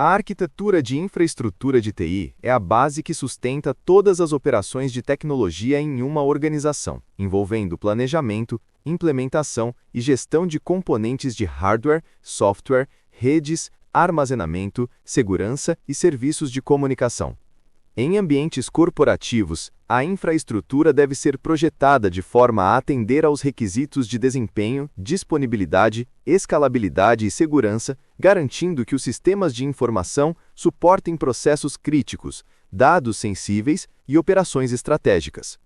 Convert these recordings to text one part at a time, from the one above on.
A arquitetura de infraestrutura de TI é a base que sustenta todas as operações de tecnologia em uma organização, envolvendo planejamento, implementação e gestão de componentes de hardware, software, redes, armazenamento, segurança e serviços de comunicação. Em ambientes corporativos, a infraestrutura deve ser projetada de forma a atender aos requisitos de desempenho, disponibilidade, escalabilidade e segurança, garantindo que os sistemas de informação suportem processos críticos, dados sensíveis e operações estratégicas.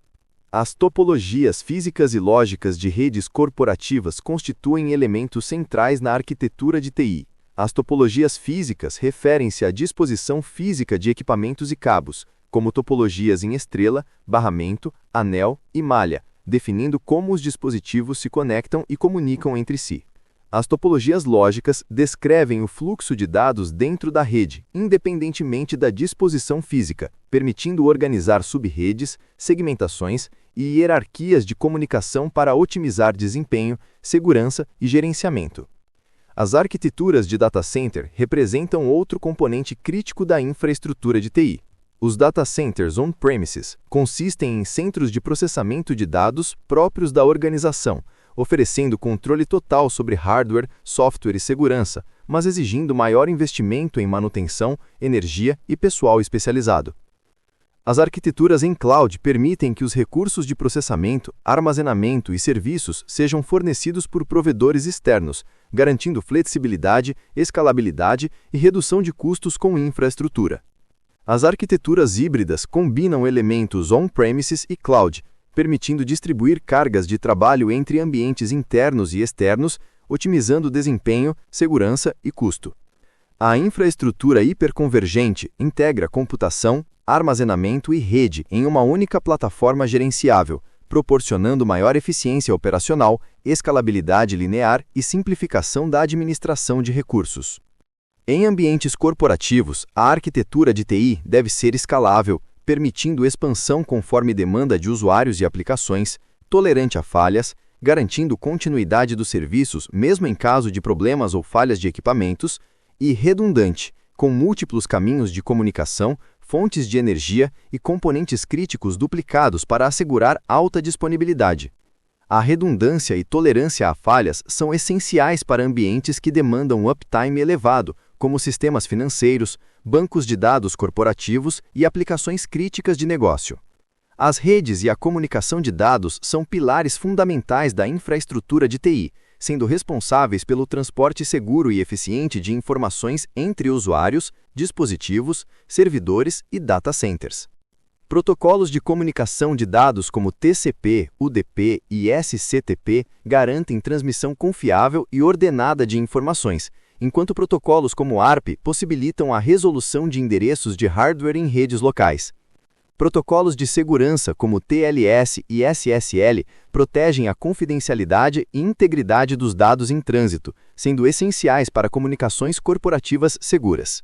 As topologias físicas e lógicas de redes corporativas constituem elementos centrais na arquitetura de TI. As topologias físicas referem-se à disposição física de equipamentos e cabos, como topologias em estrela, barramento, anel e malha, definindo como os dispositivos se conectam e comunicam entre si. As topologias lógicas descrevem o fluxo de dados dentro da rede, independentemente da disposição física, permitindo organizar subredes, segmentações e hierarquias de comunicação para otimizar desempenho, segurança e gerenciamento. As arquiteturas de data center representam outro componente crítico da infraestrutura de TI. Os data centers on-premises consistem em centros de processamento de dados próprios da organização, oferecendo controle total sobre hardware, software e segurança, mas exigindo maior investimento em manutenção, energia e pessoal especializado. As arquiteturas em cloud permitem que os recursos de processamento, armazenamento e serviços sejam fornecidos por provedores externos, garantindo flexibilidade, escalabilidade e redução de custos com infraestrutura. As arquiteturas híbridas combinam elementos on-premises e cloud, permitindo distribuir cargas de trabalho entre ambientes internos e externos, otimizando desempenho, segurança e custo. A infraestrutura hiperconvergente integra computação, armazenamento e rede em uma única plataforma gerenciável, proporcionando maior eficiência operacional, escalabilidade linear e simplificação da administração de recursos. Em ambientes corporativos, a arquitetura de TI deve ser escalável, permitindo expansão conforme demanda de usuários e aplicações, tolerante a falhas, garantindo continuidade dos serviços mesmo em caso de problemas ou falhas de equipamentos, e redundante, com múltiplos caminhos de comunicação, fontes de energia e componentes críticos duplicados para assegurar alta disponibilidade. A redundância e tolerância a falhas são essenciais para ambientes que demandam uptime elevado, como sistemas financeiros, bancos de dados corporativos e aplicações críticas de negócio. As redes e a comunicação de dados são pilares fundamentais da infraestrutura de TI, sendo responsáveis pelo transporte seguro e eficiente de informações entre usuários, dispositivos, servidores e data centers. Protocolos de comunicação de dados como TCP, UDP e SCTP garantem transmissão confiável e ordenada de informações, enquanto protocolos como ARP possibilitam a resolução de endereços de hardware em redes locais. Protocolos de segurança como TLS e SSL protegem a confidencialidade e integridade dos dados em trânsito, sendo essenciais para comunicações corporativas seguras.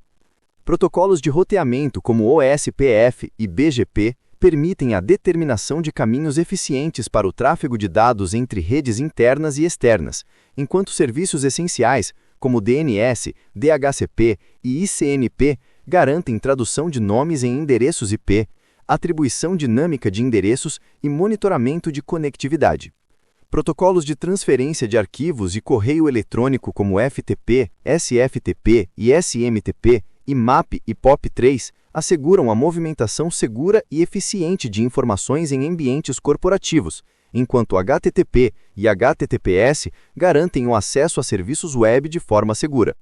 Protocolos de roteamento como OSPF e BGP permitem a determinação de caminhos eficientes para o tráfego de dados entre redes internas e externas, enquanto serviços essenciais como DNS, DHCP e ICNP garantem tradução de nomes em endereços IP, atribuição dinâmica de endereços e monitoramento de conectividade. Protocolos de transferência de arquivos e correio eletrônico como FTP, SFTP e SMTP, IMAP e POP3 asseguram a movimentação segura e eficiente de informações em ambientes corporativos, enquanto HTTP e HTTPS garantem o acesso a serviços web de forma segura.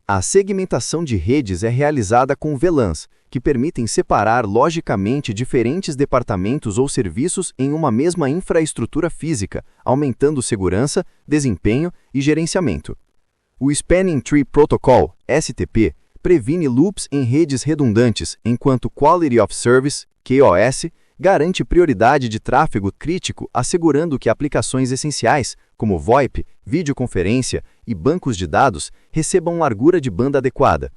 A segmentação de redes é realizada com VLANs, que permitem separar logicamente diferentes departamentos ou serviços em uma mesma infraestrutura física, aumentando segurança, desempenho e gerenciamento. O Spanning Tree Protocol, STP, previne loops em redes redundantes, enquanto Quality of Service, QoS, garante prioridade de tráfego crítico, assegurando que aplicações essenciais, como VoIP, videoconferência e bancos de dados, recebam largura de banda adequada.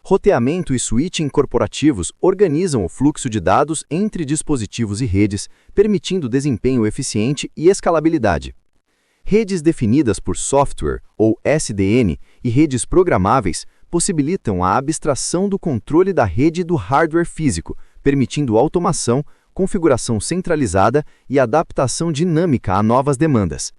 Roteamento e switching corporativos organizam o fluxo de dados entre dispositivos e redes, permitindo desempenho eficiente e escalabilidade. Redes definidas por software, ou SDN, e redes programáveis possibilitam a abstração do controle da rede do hardware físico, permitindo automação, configuração centralizada e adaptação dinâmica a novas demandas.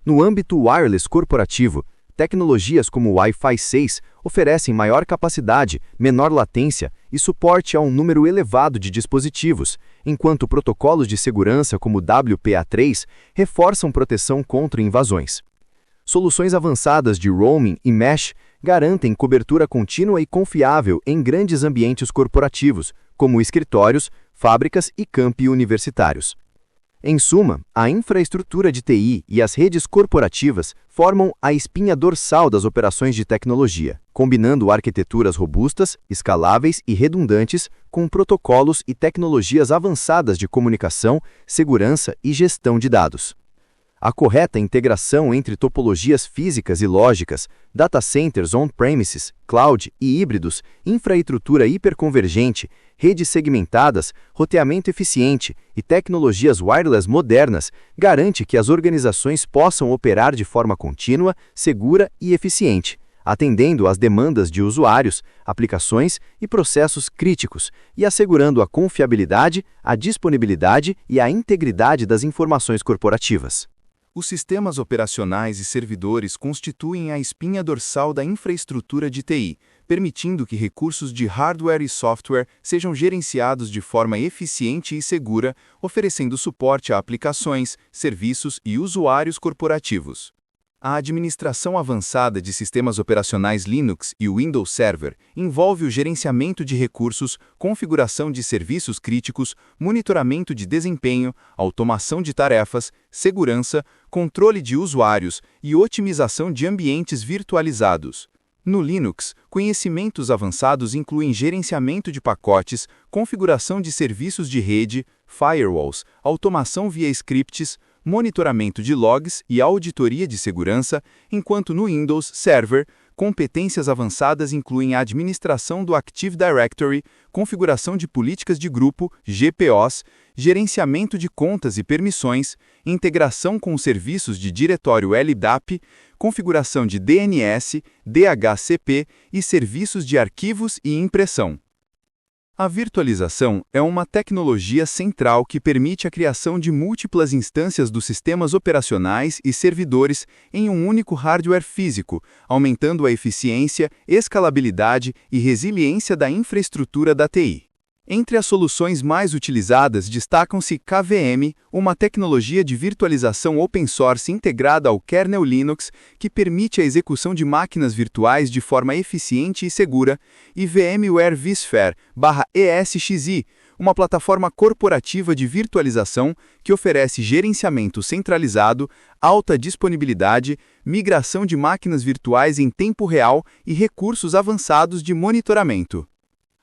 No âmbito wireless corporativo, tecnologias como o Wi-Fi 6 oferecem maior capacidade, menor latência e suporte a um número elevado de dispositivos, enquanto protocolos de segurança como o WPA3 reforçam proteção contra invasões. Soluções avançadas de roaming e mesh garantem cobertura contínua e confiável em grandes ambientes corporativos, como escritórios, fábricas e campi universitários. Em suma, a infraestrutura de TI e as redes corporativas formam a espinha dorsal das operações de tecnologia, combinando arquiteturas robustas, escaláveis e redundantes com protocolos e tecnologias avançadas de comunicação, segurança e gestão de dados. A correta integração entre topologias físicas e lógicas, data centers on-premises, cloud e híbridos, infraestrutura hiperconvergente, redes segmentadas, roteamento eficiente e tecnologias wireless modernas garante que as organizações possam operar de forma contínua, segura e eficiente, atendendo às demandas de usuários, aplicações e processos críticos e assegurando a confiabilidade, a disponibilidade e a integridade das informações corporativas. Os sistemas operacionais e servidores constituem a espinha dorsal da infraestrutura de TI, permitindo que recursos de hardware e software sejam gerenciados de forma eficiente e segura, oferecendo suporte a aplicações, serviços e usuários corporativos. A administração avançada de sistemas operacionais Linux e Windows Server envolve o gerenciamento de recursos, configuração de serviços críticos, monitoramento de desempenho, automação de tarefas, segurança, controle de usuários e otimização de ambientes virtualizados. No Linux, conhecimentos avançados incluem gerenciamento de pacotes, configuração de serviços de rede, firewalls, automação via scripts, monitoramento de logs e auditoria de segurança, enquanto no Windows Server, competências avançadas incluem a administração do Active Directory, configuração de políticas de grupo, GPOs, gerenciamento de contas e permissões, integração com serviços de diretório LDAP, configuração de DNS, DHCP e serviços de arquivos e impressão. A virtualização é uma tecnologia central que permite a criação de múltiplas instâncias dos sistemas operacionais e servidores em um único hardware físico, aumentando a eficiência, escalabilidade e resiliência da infraestrutura da TI. Entre as soluções mais utilizadas destacam-se KVM, uma tecnologia de virtualização open source integrada ao kernel Linux que permite a execução de máquinas virtuais de forma eficiente e segura, e VMware vSphere/ESXi, uma plataforma corporativa de virtualização que oferece gerenciamento centralizado, alta disponibilidade, migração de máquinas virtuais em tempo real e recursos avançados de monitoramento.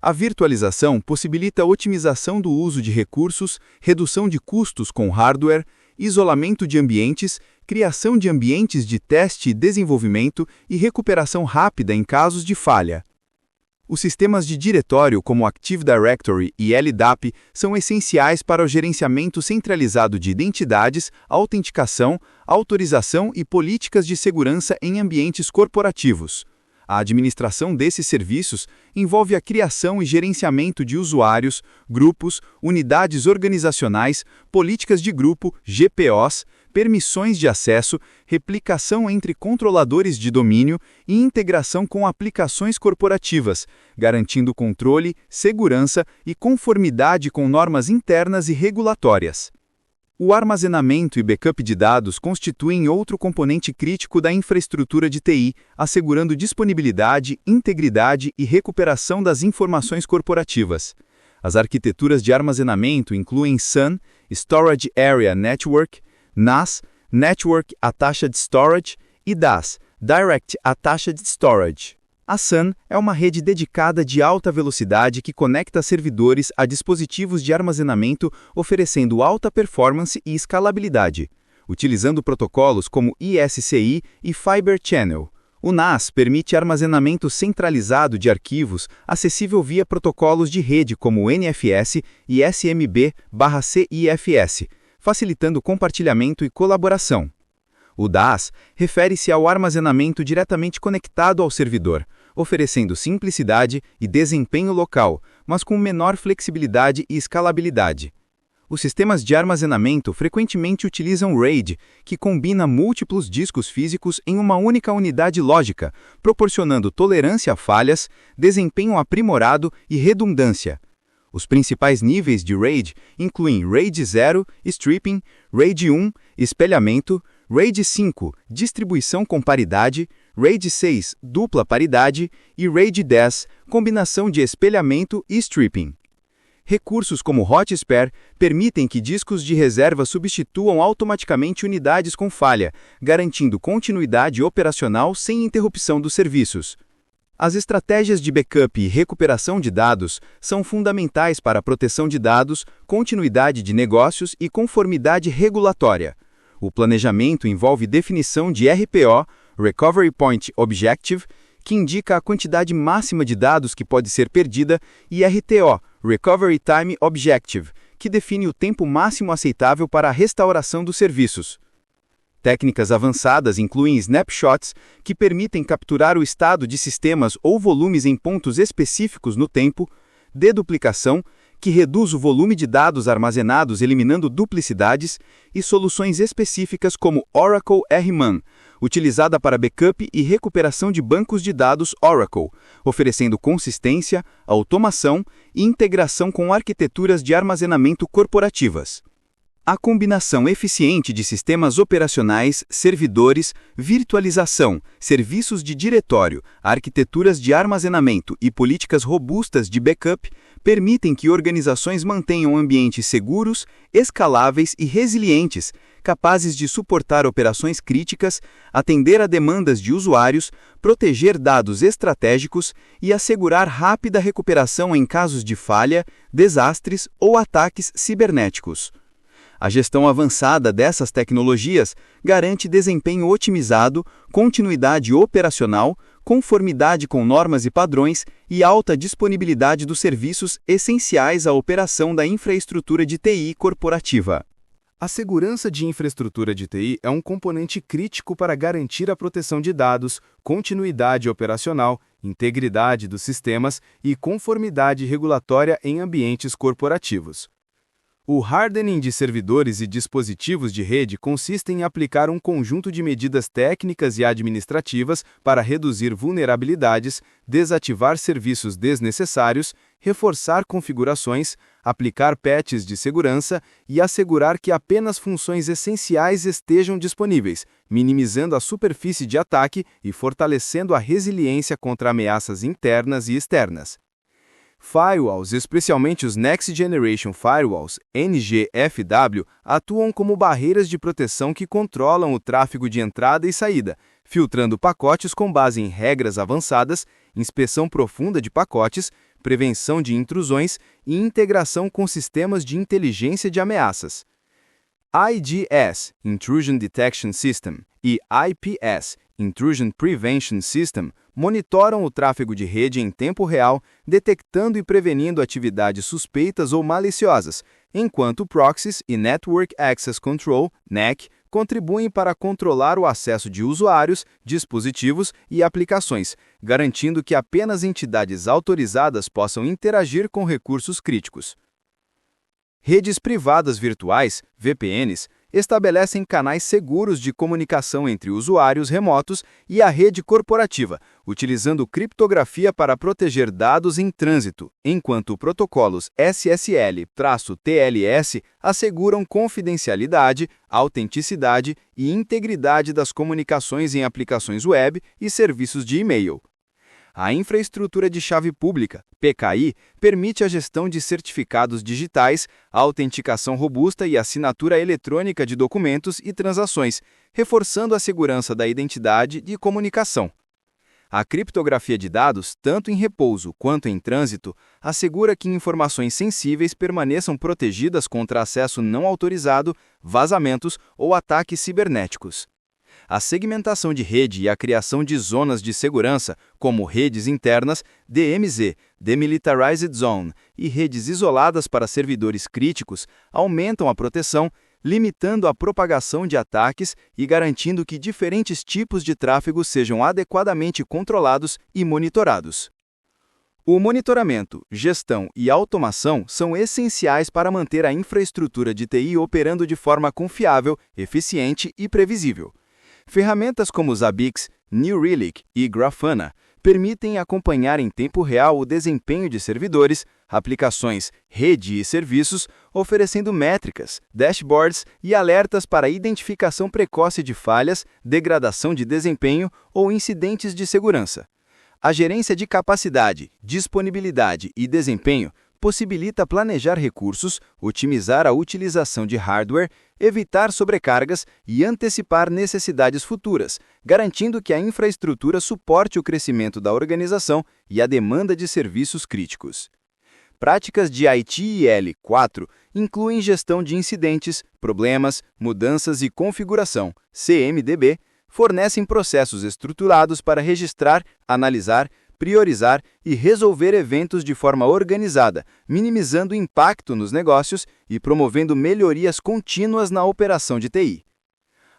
A virtualização possibilita a otimização do uso de recursos, redução de custos com hardware, isolamento de ambientes, criação de ambientes de teste e desenvolvimento e recuperação rápida em casos de falha. Os sistemas de diretório como Active Directory e LDAP são essenciais para o gerenciamento centralizado de identidades, autenticação, autorização e políticas de segurança em ambientes corporativos. A administração desses serviços envolve a criação e gerenciamento de usuários, grupos, unidades organizacionais, políticas de grupo, GPOs, permissões de acesso, replicação entre controladores de domínio e integração com aplicações corporativas, garantindo controle, segurança e conformidade com normas internas e regulatórias. O armazenamento e backup de dados constituem outro componente crítico da infraestrutura de TI, assegurando disponibilidade, integridade e recuperação das informações corporativas. As arquiteturas de armazenamento incluem SAN, Storage Area Network, NAS, Network Attached Storage, e DAS, Direct Attached Storage. A SAN é uma rede dedicada de alta velocidade que conecta servidores a dispositivos de armazenamento, oferecendo alta performance e escalabilidade, utilizando protocolos como ISCI e Fiber Channel. O NAS permite armazenamento centralizado de arquivos, acessível via protocolos de rede como NFS e SMB/CIFS, facilitando compartilhamento e colaboração. O DAS refere-se ao armazenamento diretamente conectado ao servidor, oferecendo simplicidade e desempenho local, mas com menor flexibilidade e escalabilidade. Os sistemas de armazenamento frequentemente utilizam RAID, que combina múltiplos discos físicos em uma única unidade lógica, proporcionando tolerância a falhas, desempenho aprimorado e redundância. Os principais níveis de RAID incluem RAID 0, stripping, RAID 1, espelhamento, RAID 5, distribuição com paridade, RAID 6, dupla paridade e RAID 10, combinação de espelhamento e stripping. Recursos como Hotspare permitem que discos de reserva substituam automaticamente unidades com falha, garantindo continuidade operacional sem interrupção dos serviços. As estratégias de backup e recuperação de dados são fundamentais para a proteção de dados, continuidade de negócios e conformidade regulatória. O planejamento envolve definição de RPO, Recovery Point Objective, que indica a quantidade máxima de dados que pode ser perdida, e RTO, Recovery Time Objective, que define o tempo máximo aceitável para a restauração dos serviços. Técnicas avançadas incluem snapshots, que permitem capturar o estado de sistemas ou volumes em pontos específicos no tempo, deduplicação, que reduz o volume de dados armazenados eliminando duplicidades, e soluções específicas como Oracle RMAN, utilizada para backup e recuperação de bancos de dados Oracle, oferecendo consistência, automação e integração com arquiteturas de armazenamento corporativas. A combinação eficiente de sistemas operacionais, servidores, virtualização, serviços de diretório, arquiteturas de armazenamento e políticas robustas de backup permitem que organizações mantenham ambientes seguros, escaláveis e resilientes, capazes de suportar operações críticas, atender a demandas de usuários, proteger dados estratégicos e assegurar rápida recuperação em casos de falha, desastres ou ataques cibernéticos. A gestão avançada dessas tecnologias garante desempenho otimizado, continuidade operacional, conformidade com normas e padrões e alta disponibilidade dos serviços essenciais à operação da infraestrutura de TI corporativa. A segurança de infraestrutura de TI é um componente crítico para garantir a proteção de dados, continuidade operacional, integridade dos sistemas e conformidade regulatória em ambientes corporativos. O hardening de servidores e dispositivos de rede consiste em aplicar um conjunto de medidas técnicas e administrativas para reduzir vulnerabilidades, desativar serviços desnecessários, reforçar configurações, aplicar patches de segurança e assegurar que apenas funções essenciais estejam disponíveis, minimizando a superfície de ataque e fortalecendo a resiliência contra ameaças internas e externas. Firewalls, especialmente os Next Generation Firewalls, NGFW, atuam como barreiras de proteção que controlam o tráfego de entrada e saída, filtrando pacotes com base em regras avançadas, inspeção profunda de pacotes, prevenção de intrusões e integração com sistemas de inteligência de ameaças. IDS, Intrusion Detection System, e IPS, Intrusion Prevention System, monitoram o tráfego de rede em tempo real, detectando e prevenindo atividades suspeitas ou maliciosas, enquanto proxies e Network Access Control, NAC, contribuem para controlar o acesso de usuários, dispositivos e aplicações, garantindo que apenas entidades autorizadas possam interagir com recursos críticos. Redes privadas virtuais, VPNs, estabelecem canais seguros de comunicação entre usuários remotos e a rede corporativa, utilizando criptografia para proteger dados em trânsito, enquanto protocolos SSL/TLS asseguram confidencialidade, autenticidade e integridade das comunicações em aplicações web e serviços de e-mail. A infraestrutura de chave pública, PKI, permite a gestão de certificados digitais, a autenticação robusta e assinatura eletrônica de documentos e transações, reforçando a segurança da identidade e comunicação. A criptografia de dados, tanto em repouso quanto em trânsito, assegura que informações sensíveis permaneçam protegidas contra acesso não autorizado, vazamentos ou ataques cibernéticos. A segmentação de rede e a criação de zonas de segurança, como redes internas, DMZ, Demilitarized Zone, e redes isoladas para servidores críticos, aumentam a proteção, limitando a propagação de ataques e garantindo que diferentes tipos de tráfego sejam adequadamente controlados e monitorados. O monitoramento, gestão e automação são essenciais para manter a infraestrutura de TI operando de forma confiável, eficiente e previsível. Ferramentas como Zabbix, New Relic e Grafana permitem acompanhar em tempo real o desempenho de servidores, aplicações, rede e serviços, oferecendo métricas, dashboards e alertas para identificação precoce de falhas, degradação de desempenho ou incidentes de segurança. A gerência de capacidade, disponibilidade e desempenho possibilita planejar recursos, otimizar a utilização de hardware, evitar sobrecargas e antecipar necessidades futuras, garantindo que a infraestrutura suporte o crescimento da organização e a demanda de serviços críticos. Práticas de ITIL 4 incluem gestão de incidentes, problemas, mudanças e configuração, CMDB, fornecem processos estruturados para registrar, analisar, priorizar e resolver eventos de forma organizada, minimizando o impacto nos negócios e promovendo melhorias contínuas na operação de TI.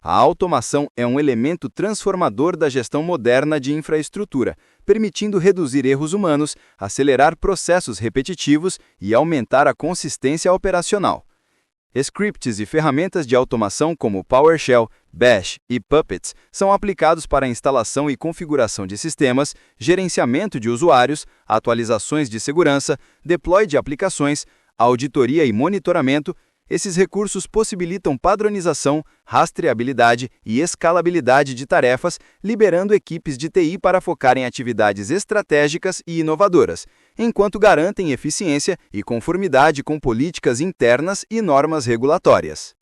A automação é um elemento transformador da gestão moderna de infraestrutura, permitindo reduzir erros humanos, acelerar processos repetitivos e aumentar a consistência operacional. Scripts e ferramentas de automação como PowerShell, Bash e Puppet são aplicados para a instalação e configuração de sistemas, gerenciamento de usuários, atualizações de segurança, deploy de aplicações, auditoria e monitoramento. Esses recursos possibilitam padronização, rastreabilidade e escalabilidade de tarefas, liberando equipes de TI para focar em atividades estratégicas e inovadoras, enquanto garantem eficiência e conformidade com políticas internas e normas regulatórias.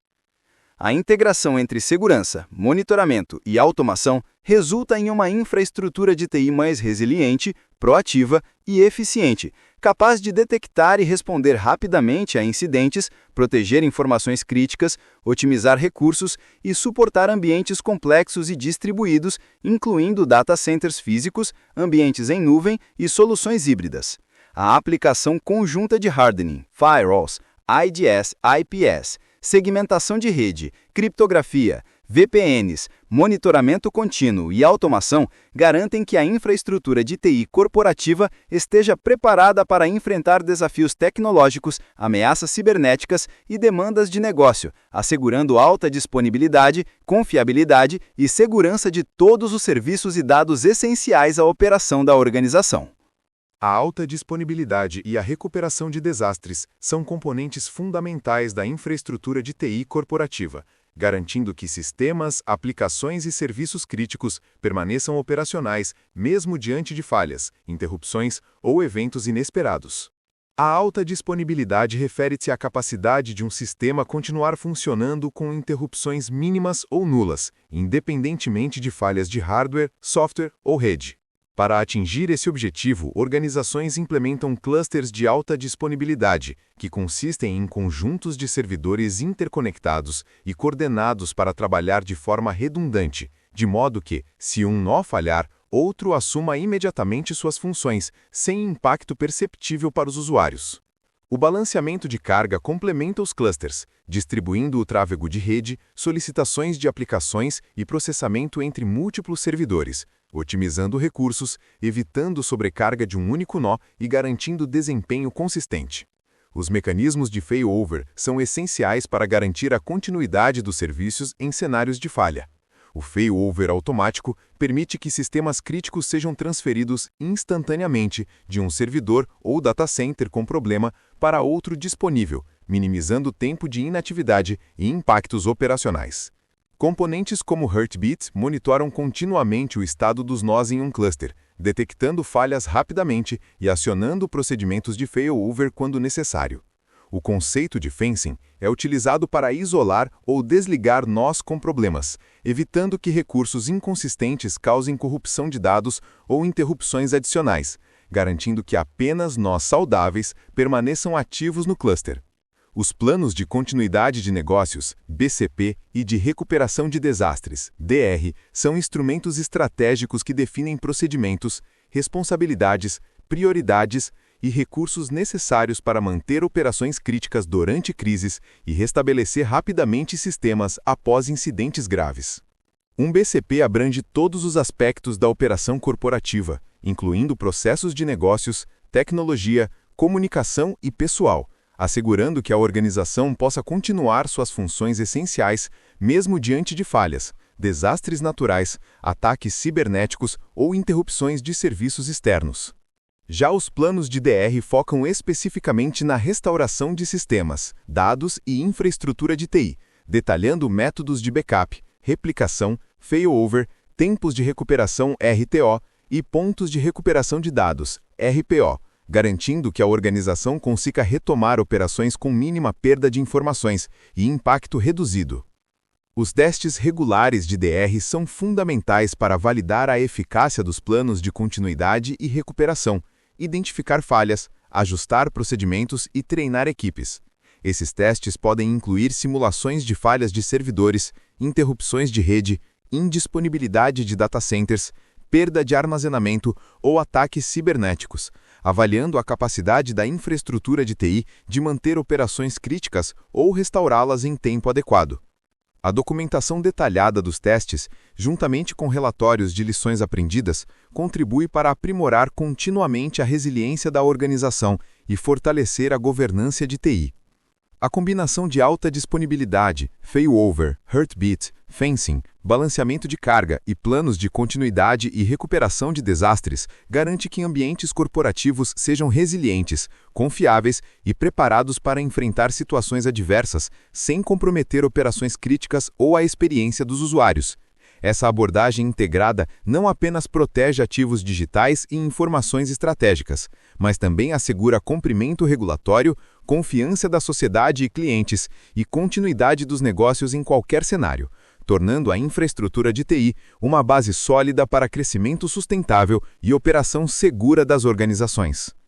A integração entre segurança, monitoramento e automação resulta em uma infraestrutura de TI mais resiliente, proativa e eficiente, capaz de detectar e responder rapidamente a incidentes, proteger informações críticas, otimizar recursos e suportar ambientes complexos e distribuídos, incluindo data centers físicos, ambientes em nuvem e soluções híbridas. A aplicação conjunta de hardening, firewalls, IDS, IPS, segmentação de rede, criptografia, VPNs, monitoramento contínuo e automação garantem que a infraestrutura de TI corporativa esteja preparada para enfrentar desafios tecnológicos, ameaças cibernéticas e demandas de negócio, assegurando alta disponibilidade, confiabilidade e segurança de todos os serviços e dados essenciais à operação da organização. A alta disponibilidade e a recuperação de desastres são componentes fundamentais da infraestrutura de TI corporativa, garantindo que sistemas, aplicações e serviços críticos permaneçam operacionais mesmo diante de falhas, interrupções ou eventos inesperados. A alta disponibilidade refere-se à capacidade de um sistema continuar funcionando com interrupções mínimas ou nulas, independentemente de falhas de hardware, software ou rede. Para atingir esse objetivo, organizações implementam clusters de alta disponibilidade, que consistem em conjuntos de servidores interconectados e coordenados para trabalhar de forma redundante, de modo que, se um nó falhar, outro assuma imediatamente suas funções, sem impacto perceptível para os usuários. O balanceamento de carga complementa os clusters, distribuindo o tráfego de rede, solicitações de aplicações e processamento entre múltiplos servidores, otimizando recursos, evitando sobrecarga de um único nó e garantindo desempenho consistente. Os mecanismos de failover são essenciais para garantir a continuidade dos serviços em cenários de falha. O failover automático permite que sistemas críticos sejam transferidos instantaneamente de um servidor ou data center com problema para outro disponível, minimizando o tempo de inatividade e impactos operacionais. Componentes como Heartbeat monitoram continuamente o estado dos nós em um cluster, detectando falhas rapidamente e acionando procedimentos de failover quando necessário. O conceito de fencing é utilizado para isolar ou desligar nós com problemas, evitando que recursos inconsistentes causem corrupção de dados ou interrupções adicionais, garantindo que apenas nós saudáveis permaneçam ativos no cluster. Os planos de continuidade de negócios, BCP, e de recuperação de desastres, DR, são instrumentos estratégicos que definem procedimentos, responsabilidades, prioridades e recursos necessários para manter operações críticas durante crises e restabelecer rapidamente sistemas após incidentes graves. Um BCP abrange todos os aspectos da operação corporativa, incluindo processos de negócios, tecnologia, comunicação e pessoal, assegurando que a organização possa continuar suas funções essenciais mesmo diante de falhas, desastres naturais, ataques cibernéticos ou interrupções de serviços externos. Já os planos de DR focam especificamente na restauração de sistemas, dados e infraestrutura de TI, detalhando métodos de backup, replicação, failover, tempos de recuperação RTO e pontos de recuperação de dados RPO, garantindo que a organização consiga retomar operações com mínima perda de informações e impacto reduzido. Os testes regulares de DR são fundamentais para validar a eficácia dos planos de continuidade e recuperação, identificar falhas, ajustar procedimentos e treinar equipes. Esses testes podem incluir simulações de falhas de servidores, interrupções de rede, indisponibilidade de data centers, perda de armazenamento ou ataques cibernéticos, avaliando a capacidade da infraestrutura de TI de manter operações críticas ou restaurá-las em tempo adequado. A documentação detalhada dos testes, juntamente com relatórios de lições aprendidas, contribui para aprimorar continuamente a resiliência da organização e fortalecer a governança de TI. A combinação de alta disponibilidade, failover, heartbeat, fencing, balanceamento de carga e planos de continuidade e recuperação de desastres garante que ambientes corporativos sejam resilientes, confiáveis e preparados para enfrentar situações adversas sem comprometer operações críticas ou a experiência dos usuários. Essa abordagem integrada não apenas protege ativos digitais e informações estratégicas, mas também assegura cumprimento regulatório, confiança da sociedade e clientes e continuidade dos negócios em qualquer cenário, tornando a infraestrutura de TI uma base sólida para crescimento sustentável e operação segura das organizações.